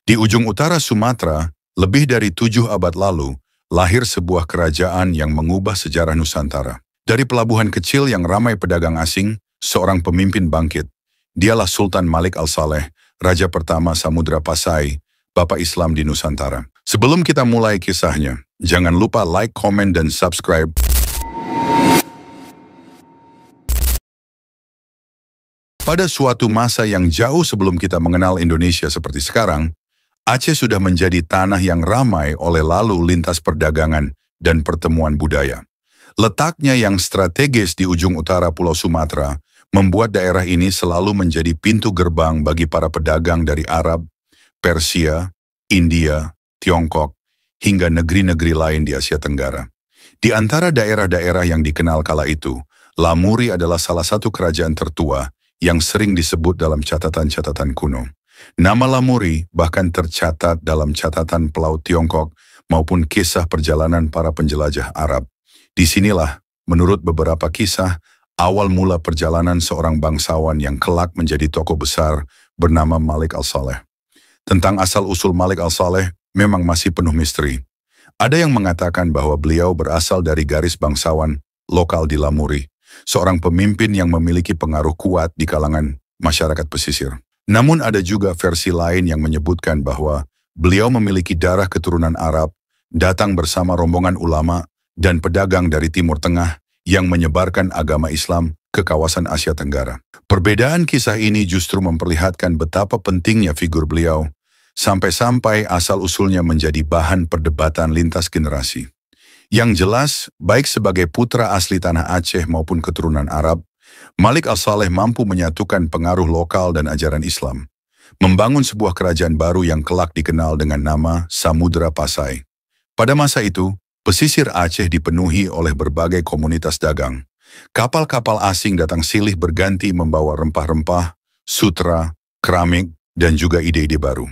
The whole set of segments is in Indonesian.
Di ujung utara Sumatera, lebih dari 7 abad lalu, lahir sebuah kerajaan yang mengubah sejarah Nusantara. Dari pelabuhan kecil yang ramai pedagang asing, seorang pemimpin bangkit. Dialah Sultan Malik Al-Saleh, Raja pertama Samudra Pasai, Bapak Islam di Nusantara. Sebelum kita mulai kisahnya, jangan lupa like, komen, dan subscribe. Pada suatu masa yang jauh sebelum kita mengenal Indonesia seperti sekarang, Aceh sudah menjadi tanah yang ramai oleh lalu lintas perdagangan dan pertemuan budaya. Letaknya yang strategis di ujung utara Pulau Sumatera membuat daerah ini selalu menjadi pintu gerbang bagi para pedagang dari Arab, Persia, India, Tiongkok, hingga negeri-negeri lain di Asia Tenggara. Di antara daerah-daerah yang dikenal kala itu, Lamuri adalah salah satu kerajaan tertua yang sering disebut dalam catatan-catatan kuno. Nama Lamuri bahkan tercatat dalam catatan pelaut Tiongkok maupun kisah perjalanan para penjelajah Arab. Disinilah, menurut beberapa kisah, awal mula perjalanan seorang bangsawan yang kelak menjadi tokoh besar bernama Malik Al-Saleh. Tentang asal-usul Malik Al-Saleh memang masih penuh misteri. Ada yang mengatakan bahwa beliau berasal dari garis bangsawan lokal di Lamuri, seorang pemimpin yang memiliki pengaruh kuat di kalangan masyarakat pesisir. Namun ada juga versi lain yang menyebutkan bahwa beliau memiliki darah keturunan Arab, datang bersama rombongan ulama dan pedagang dari Timur Tengah yang menyebarkan agama Islam ke kawasan Asia Tenggara. Perbedaan kisah ini justru memperlihatkan betapa pentingnya figur beliau, sampai-sampai asal-usulnya menjadi bahan perdebatan lintas generasi. Yang jelas, baik sebagai putra asli tanah Aceh maupun keturunan Arab, Malik Al-Saleh mampu menyatukan pengaruh lokal dan ajaran Islam, membangun sebuah kerajaan baru yang kelak dikenal dengan nama Samudra Pasai. Pada masa itu, pesisir Aceh dipenuhi oleh berbagai komunitas dagang. Kapal-kapal asing datang silih berganti membawa rempah-rempah, sutra, keramik, dan juga ide-ide baru.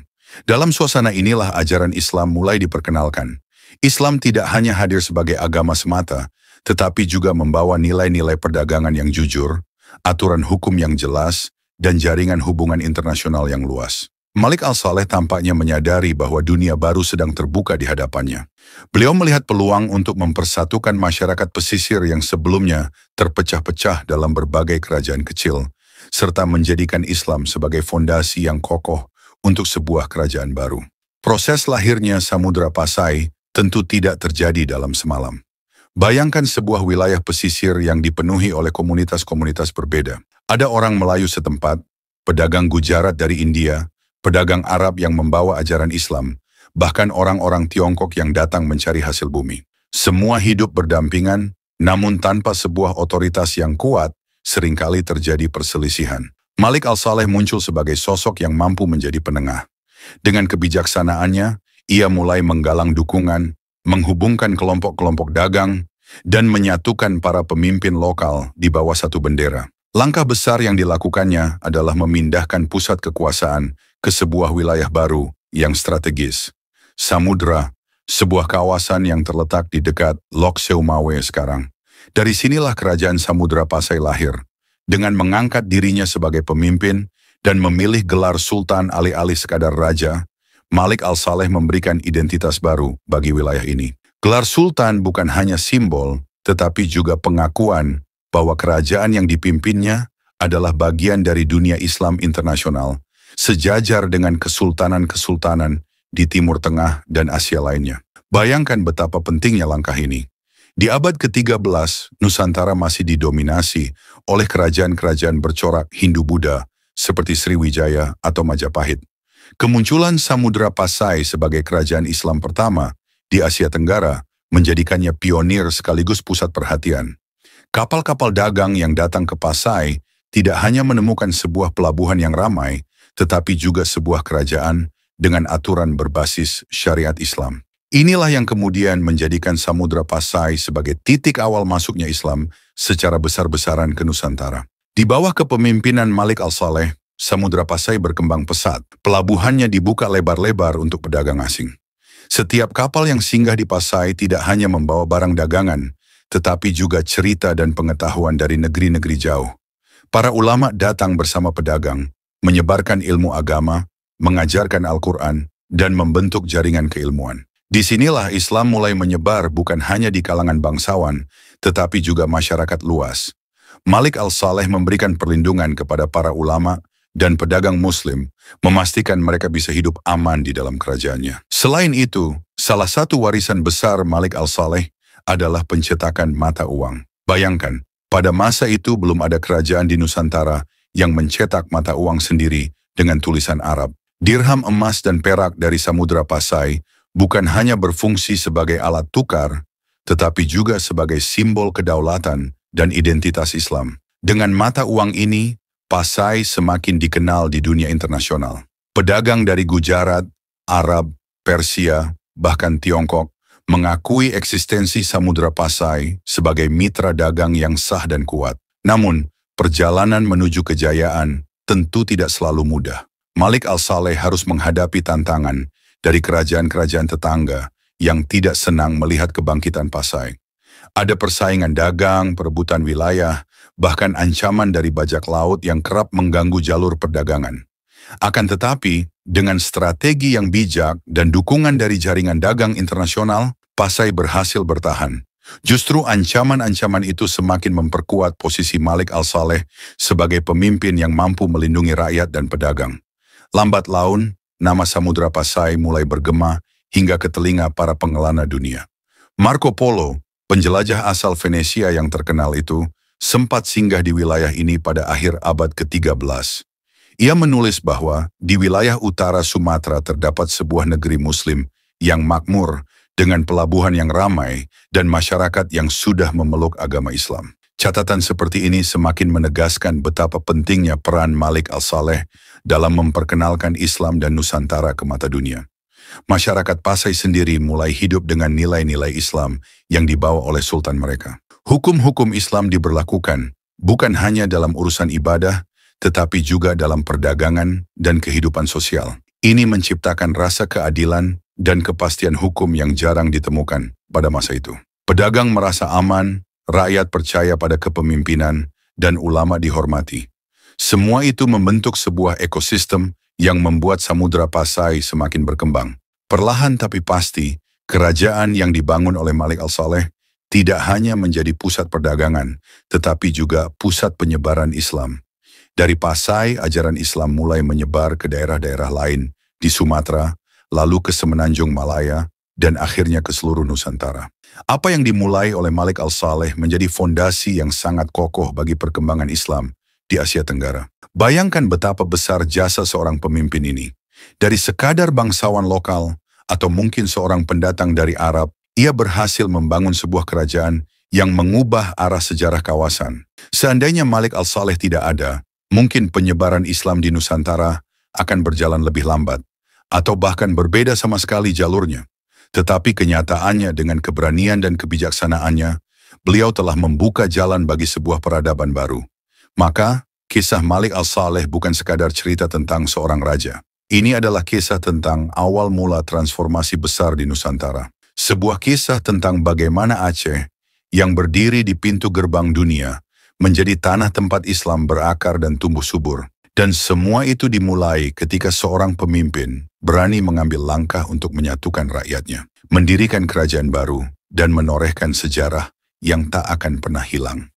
Dalam suasana inilah ajaran Islam mulai diperkenalkan. Islam tidak hanya hadir sebagai agama semata, tetapi juga membawa nilai-nilai perdagangan yang jujur, aturan hukum yang jelas, dan jaringan hubungan internasional yang luas. Malik Al-Saleh tampaknya menyadari bahwa dunia baru sedang terbuka di hadapannya. Beliau melihat peluang untuk mempersatukan masyarakat pesisir yang sebelumnya terpecah-pecah dalam berbagai kerajaan kecil, serta menjadikan Islam sebagai fondasi yang kokoh untuk sebuah kerajaan baru. Proses lahirnya Samudra Pasai tentu tidak terjadi dalam semalam. Bayangkan sebuah wilayah pesisir yang dipenuhi oleh komunitas-komunitas berbeda. Ada orang Melayu setempat, pedagang Gujarat dari India, pedagang Arab yang membawa ajaran Islam, bahkan orang-orang Tiongkok yang datang mencari hasil bumi. Semua hidup berdampingan, namun tanpa sebuah otoritas yang kuat, seringkali terjadi perselisihan. Malik Al-Saleh muncul sebagai sosok yang mampu menjadi penengah. Dengan kebijaksanaannya, ia mulai menggalang dukungan, menghubungkan kelompok-kelompok dagang, dan menyatukan para pemimpin lokal di bawah satu bendera. Langkah besar yang dilakukannya adalah memindahkan pusat kekuasaan ke sebuah wilayah baru yang strategis. Samudra, sebuah kawasan yang terletak di dekat Lok Seumawe sekarang. Dari sinilah kerajaan Samudra Pasai lahir, dengan mengangkat dirinya sebagai pemimpin dan memilih gelar sultan alih-alih sekadar raja. Malik Al-Saleh memberikan identitas baru bagi wilayah ini. Gelar sultan bukan hanya simbol, tetapi juga pengakuan bahwa kerajaan yang dipimpinnya adalah bagian dari dunia Islam internasional, sejajar dengan kesultanan-kesultanan di Timur Tengah dan Asia lainnya. Bayangkan betapa pentingnya langkah ini. Di abad ke-13, Nusantara masih didominasi oleh kerajaan-kerajaan bercorak Hindu-Buddha seperti Sriwijaya atau Majapahit. Kemunculan Samudra Pasai sebagai kerajaan Islam pertama di Asia Tenggara menjadikannya pionir sekaligus pusat perhatian. Kapal-kapal dagang yang datang ke Pasai tidak hanya menemukan sebuah pelabuhan yang ramai, tetapi juga sebuah kerajaan dengan aturan berbasis syariat Islam. Inilah yang kemudian menjadikan Samudra Pasai sebagai titik awal masuknya Islam secara besar-besaran ke Nusantara. Di bawah kepemimpinan Malik Al-Saleh, Samudra Pasai berkembang pesat. Pelabuhannya dibuka lebar-lebar untuk pedagang asing. Setiap kapal yang singgah di Pasai tidak hanya membawa barang dagangan, tetapi juga cerita dan pengetahuan dari negeri-negeri jauh. Para ulama datang bersama pedagang, menyebarkan ilmu agama, mengajarkan Al-Quran, dan membentuk jaringan keilmuan. Disinilah Islam mulai menyebar bukan hanya di kalangan bangsawan, tetapi juga masyarakat luas. Malik al-Saleh memberikan perlindungan kepada para ulama dan pedagang muslim, memastikan mereka bisa hidup aman di dalam kerajaannya. Selain itu, salah satu warisan besar Malik al-Saleh adalah pencetakan mata uang. Bayangkan, pada masa itu belum ada kerajaan di Nusantara yang mencetak mata uang sendiri dengan tulisan Arab. Dirham emas dan perak dari Samudra Pasai bukan hanya berfungsi sebagai alat tukar, tetapi juga sebagai simbol kedaulatan dan identitas Islam. Dengan mata uang ini, Pasai semakin dikenal di dunia internasional. Pedagang dari Gujarat, Arab, Persia, bahkan Tiongkok mengakui eksistensi Samudra Pasai sebagai mitra dagang yang sah dan kuat. Namun, perjalanan menuju kejayaan tentu tidak selalu mudah. Malik al-Saleh harus menghadapi tantangan dari kerajaan-kerajaan tetangga yang tidak senang melihat kebangkitan Pasai. Ada persaingan dagang, perebutan wilayah, bahkan ancaman dari bajak laut yang kerap mengganggu jalur perdagangan. Akan tetapi, dengan strategi yang bijak dan dukungan dari jaringan dagang internasional, Pasai berhasil bertahan. Justru ancaman-ancaman itu semakin memperkuat posisi Malik al-Saleh sebagai pemimpin yang mampu melindungi rakyat dan pedagang. Lambat laun, nama Samudra Pasai mulai bergema hingga ke telinga para pengelana dunia. Marco Polo, penjelajah asal Venesia yang terkenal itu, sempat singgah di wilayah ini pada akhir abad ke-13. Ia menulis bahwa di wilayah utara Sumatera terdapat sebuah negeri muslim yang makmur dengan pelabuhan yang ramai dan masyarakat yang sudah memeluk agama Islam. Catatan seperti ini semakin menegaskan betapa pentingnya peran Malik al-Saleh dalam memperkenalkan Islam dan Nusantara ke mata dunia. Masyarakat Pasai sendiri mulai hidup dengan nilai-nilai Islam yang dibawa oleh sultan mereka. Hukum-hukum Islam diberlakukan bukan hanya dalam urusan ibadah, tetapi juga dalam perdagangan dan kehidupan sosial. Ini menciptakan rasa keadilan dan kepastian hukum yang jarang ditemukan pada masa itu. Pedagang merasa aman, rakyat percaya pada kepemimpinan, dan ulama dihormati. Semua itu membentuk sebuah ekosistem yang membuat Samudra Pasai semakin berkembang. Perlahan tapi pasti, kerajaan yang dibangun oleh Malik al-Saleh tidak hanya menjadi pusat perdagangan, tetapi juga pusat penyebaran Islam. Dari Pasai, ajaran Islam mulai menyebar ke daerah-daerah lain di Sumatera, lalu ke Semenanjung Malaya, dan akhirnya ke seluruh Nusantara. Apa yang dimulai oleh Malik al-Saleh menjadi fondasi yang sangat kokoh bagi perkembangan Islam di Asia Tenggara. Bayangkan betapa besar jasa seorang pemimpin ini. Dari sekadar bangsawan lokal, atau mungkin seorang pendatang dari Arab, ia berhasil membangun sebuah kerajaan yang mengubah arah sejarah kawasan. Seandainya Malik al-Saleh tidak ada, mungkin penyebaran Islam di Nusantara akan berjalan lebih lambat, atau bahkan berbeda sama sekali jalurnya. Tetapi kenyataannya dengan keberanian dan kebijaksanaannya, beliau telah membuka jalan bagi sebuah peradaban baru. Maka, kisah Malik al-Saleh bukan sekadar cerita tentang seorang raja. Ini adalah kisah tentang awal mula transformasi besar di Nusantara. Sebuah kisah tentang bagaimana Aceh, yang berdiri di pintu gerbang dunia, menjadi tanah tempat Islam berakar dan tumbuh subur. Dan semua itu dimulai ketika seorang pemimpin berani mengambil langkah untuk menyatukan rakyatnya, mendirikan kerajaan baru, dan menorehkan sejarah yang tak akan pernah hilang.